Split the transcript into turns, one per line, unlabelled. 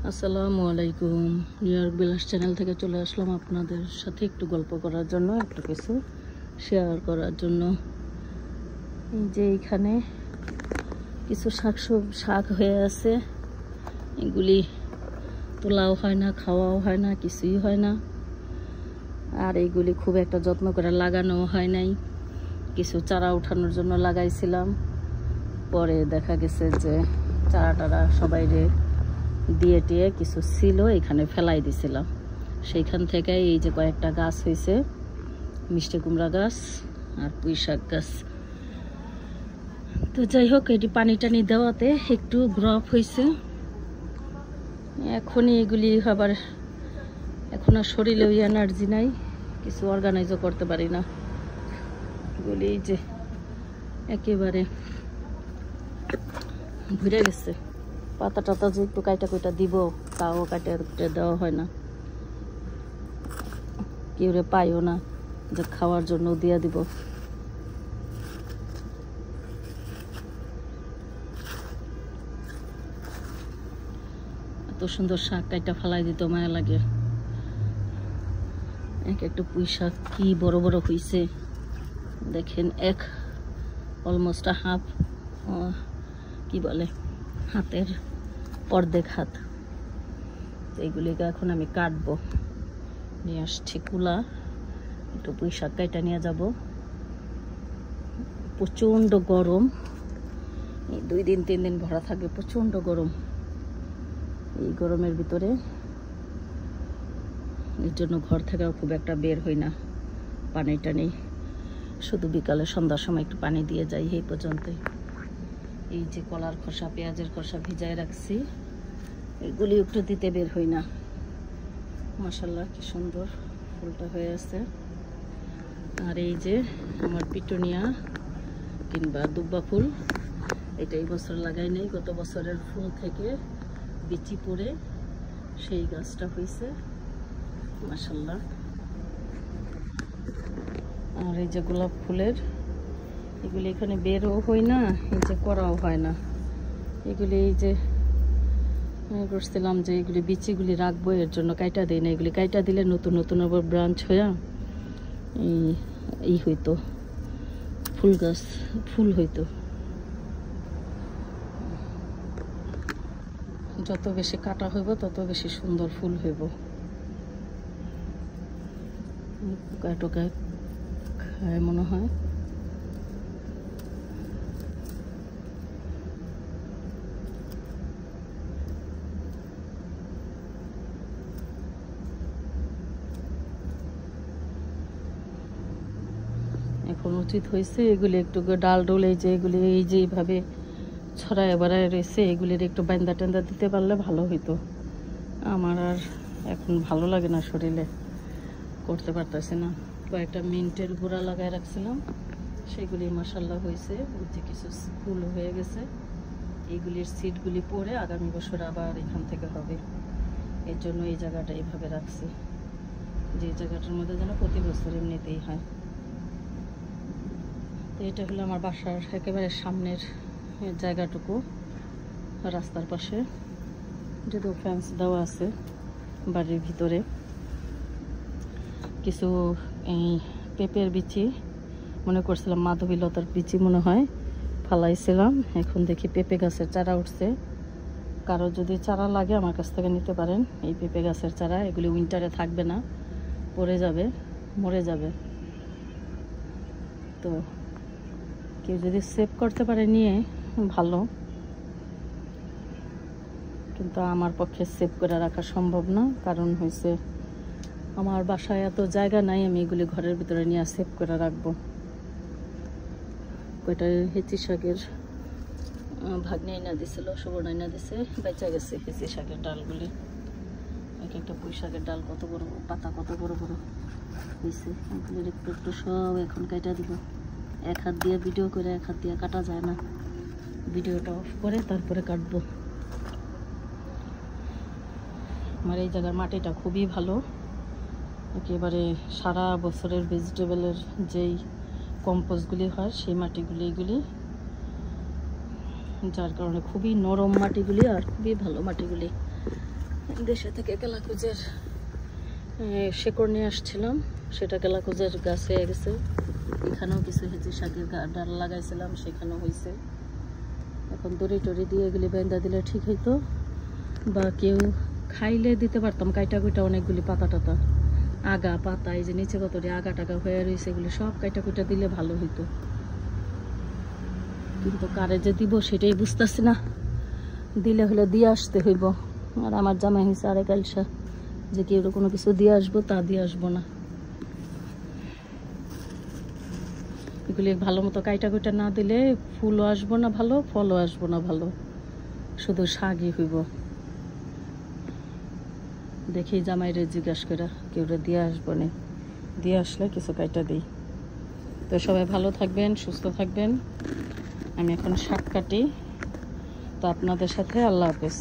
আসসালামু আলাইকুম। New York বিলাস channel থেকে চলে আসলাম আপনাদের সাথে একটু গল্প করার জন্য, একটু কিছু শেয়ার করার জন্য। এই যে এখানে কিছু শাক হয়ে আছে, এগুলি তোলাও হয় না, খাওয়াও হয় না, কিছুই হয় না। আর এইগুলি খুব একটা যত্ন করে লাগানো হয় নাই। কিছু চারা উঠানোর জন্য লাগাইছিলাম, পরে দেখা গেছে যে চারা সবাই দিয়ে টিয়ে কিছু ছিল, এখানে ফেলাই দিছিলাম। সেইখান থেকে এই যে কয়েকটা গাছ হয়েছে, মিষ্টি কুমড়া গাছ আর পুঁই শাক গাছ। তো যাই হোক, এটি পানি টানি দেওয়াতে একটু গ্রোপ হয়েছে। এখনই এগুলি আবার, এখন আর শরীরে ওই এনার্জি নাই, কিছু অর্গানাইজও করতে পারি না। এগুলি এই যে একেবারে ঘুরে গেছে। পাতা টাতা যে একটু কাইটা দিব, তাও কাটে দেওয়া হয় না, কেউ পাইও না যে খাওয়ার জন্য দিয়া দিব। এত সুন্দর শাক কাইটা ফালাই দিতে মায়া লাগে। একটা পুঁই শাক কি বড় বড় হয়েছে দেখেন, অলমোস্ট হাফ, কি বলে, হাতের অর্ধেক হাত। এইগুলিকে এখন আমি কাটবো, নিয়ে আসছি কুলা, একটু পুঁই শাক কাইটা নিয়ে যাব। প্রচণ্ড গরম, এই 2 দিন 3 দিন ভরা থাকবে, প্রচণ্ড গরম। এই গরমের ভিতরে এর জন্য ঘর থেকেও খুব একটা বের হই না, পানি টানি শুধু বিকালে সন্ধ্যার সময় একটু পানি দিয়ে যাই, এই পর্যন্তই। এই যে কলার খোসা, পেঁয়াজের খোসা ভিজায় রাখছি, এগুলি একটু দিতে বের হই না। মাশাআল্লাহ কি সুন্দর ফুলটা হয়ে আছে। আর এই যে আমার পিটুনিয়া কিংবা দুব্বা ফুল, এটা এই বছর লাগাই নাই, গত বছরের ফুল থেকে বিচি পড়ে সেই গাছটা হয়েছে মাশাআল্লাহ। আর এই যে গোলাপ ফুলের, এগুলি এখানে বেরও হয় না, এই যে করাও হয় না। এগুলি এই যে করছিলাম যে এগুলি বিচিগুলি রাখবো, এর জন্য কাইটা দিই না। এগুলি কাইটা দিলে নতুন নতুন আবার ব্রাঞ্চ হয়ে এই হইতো, ফুল গাছ ফুল হইতো। যত বেশি কাটা হইব তত বেশি সুন্দর ফুল হইব। পোকায় টোকায় খায় মনে হয়। এখন উচিত হয়েছে এগুলি একটু ডাল ডোল, এই যে এগুলি এই যে এইভাবে ছড়ায় বেড়ায় রয়েছে, এগুলির একটু বান্দা টান্দা দিতে পারলে ভালো হইতো। আমার আর এখন ভালো লাগে না, শরীরে করতে পারতেছি না। কয়েকটা মিন্টের গুঁড়া লাগায় রাখছিলাম, সেগুলি মাশাআল্লাহ হয়েছে, যে কিছু ফুল হয়ে গেছে। এইগুলির সিডগুলি পরে আগামী বছর আবার এখান থেকে হবে, এর জন্য এই জায়গাটা এইভাবে রাখছি, যে জায়গাটার মধ্যে যেন প্রতি বছর এমনিতেই হয়। তো এটা হলো আমার বাসার একেবারে সামনের জায়গাটুকু, রাস্তার পাশে, যদিও ফেন্স দেওয়া আছে বাড়ির ভিতরে। কিছু এই পেঁপের বিচি, মনে করছিলাম মাধবীলতার বিচি মনে হয়, ফালাইছিলাম। এখন দেখি পেঁপে গাছের চারা উঠছে। কারো যদি চারা লাগে আমার কাছ থেকে নিতে পারেন, এই পেঁপে গাছের চারা। এগুলি উইন্টারে থাকবে না, পড়ে যাবে, মরে যাবে। তো কেউ যদি সেভ করতে পারে নিয়ে ভালো, কিন্তু আমার পক্ষে সেভ করে রাখা সম্ভব না। কারণ হয়েছে আমার বাসায় এত জায়গা নাই, আমি এগুলি ঘরের ভিতরে নিয়ে সেভ করে রাখবো। কয়টা হেঁচি শাকের ভাগ্নে এনে দিছিল, সুবর্ণ এনে দিছে, বেঁচে গেছে হেঁচি শাকের ডালগুলি। এক একটা পুঁই শাকের ডাল কত বড়, পাতা কত বড় বড় হয়েছে। এগুলির একটু একটু সব এখন কাটা দিব। এক হাত দিয়ে ভিডিও করে, এক হাত দিয়ে কাটা যায় না, ভিডিওটা অফ করে তারপরে কাটবো। আমার এই জায়গার মাটিটা খুবই ভালো, একেবারে সারা বছরের ভেজিটেবলের যেই কম্পোস্টগুলি হয় সেই মাটিগুলি এগুলি, যার কারণে খুবই নরম মাটিগুলি আর খুবই ভালো মাটিগুলি। দেশে থেকে কেলাকুজের শেকড় নিয়ে আসছিলাম, সেটা কেলাকুজের গাছ হয়ে গেছে। এখানেও কিছু হেঁচি শাকের ডাল লাগাইছিলাম, সেখানেও হয়েছে। এখন দড়ি টড়ি দিয়ে এগুলি বেঁধা দিলে ঠিক হইতো, বা কেউ খাইলে দিতে পারতাম। কাইটা কুইটা অনেকগুলি পাতা টাতা, আগা পাতা, এই যে নিচে কতটি আগা টাকা হয়ে রয়েছে, এগুলি সব কাইটা কুইটা দিলে ভালো হইতো। কিন্তু কারে যে দিব সেটাই বুঝতেছি না। দিলে হলে দিয়ে আসতে হইব। আর আমার জামাই হয়েছে আরেক আলসা, যে কেউ কোনো কিছু দিয়ে আসবো, তা দিয়ে আসবো না। এগুলি ভালো মতো কাইটা কুইটা না দিলে ফুলও আসবো না ভালো, ফলও আসবো না ভালো, শুধু শাকই হইব। দেখি জামাইরে জিজ্ঞাসা করে কেউ দিয়ে আসবো না, দিয়ে আসলে কিছু কাইটা দিই। তো সবাই ভালো থাকবেন, সুস্থ থাকবেন। আমি এখন শাক কাটি। তো আপনাদের সাথে আল্লাহ হাফেজ।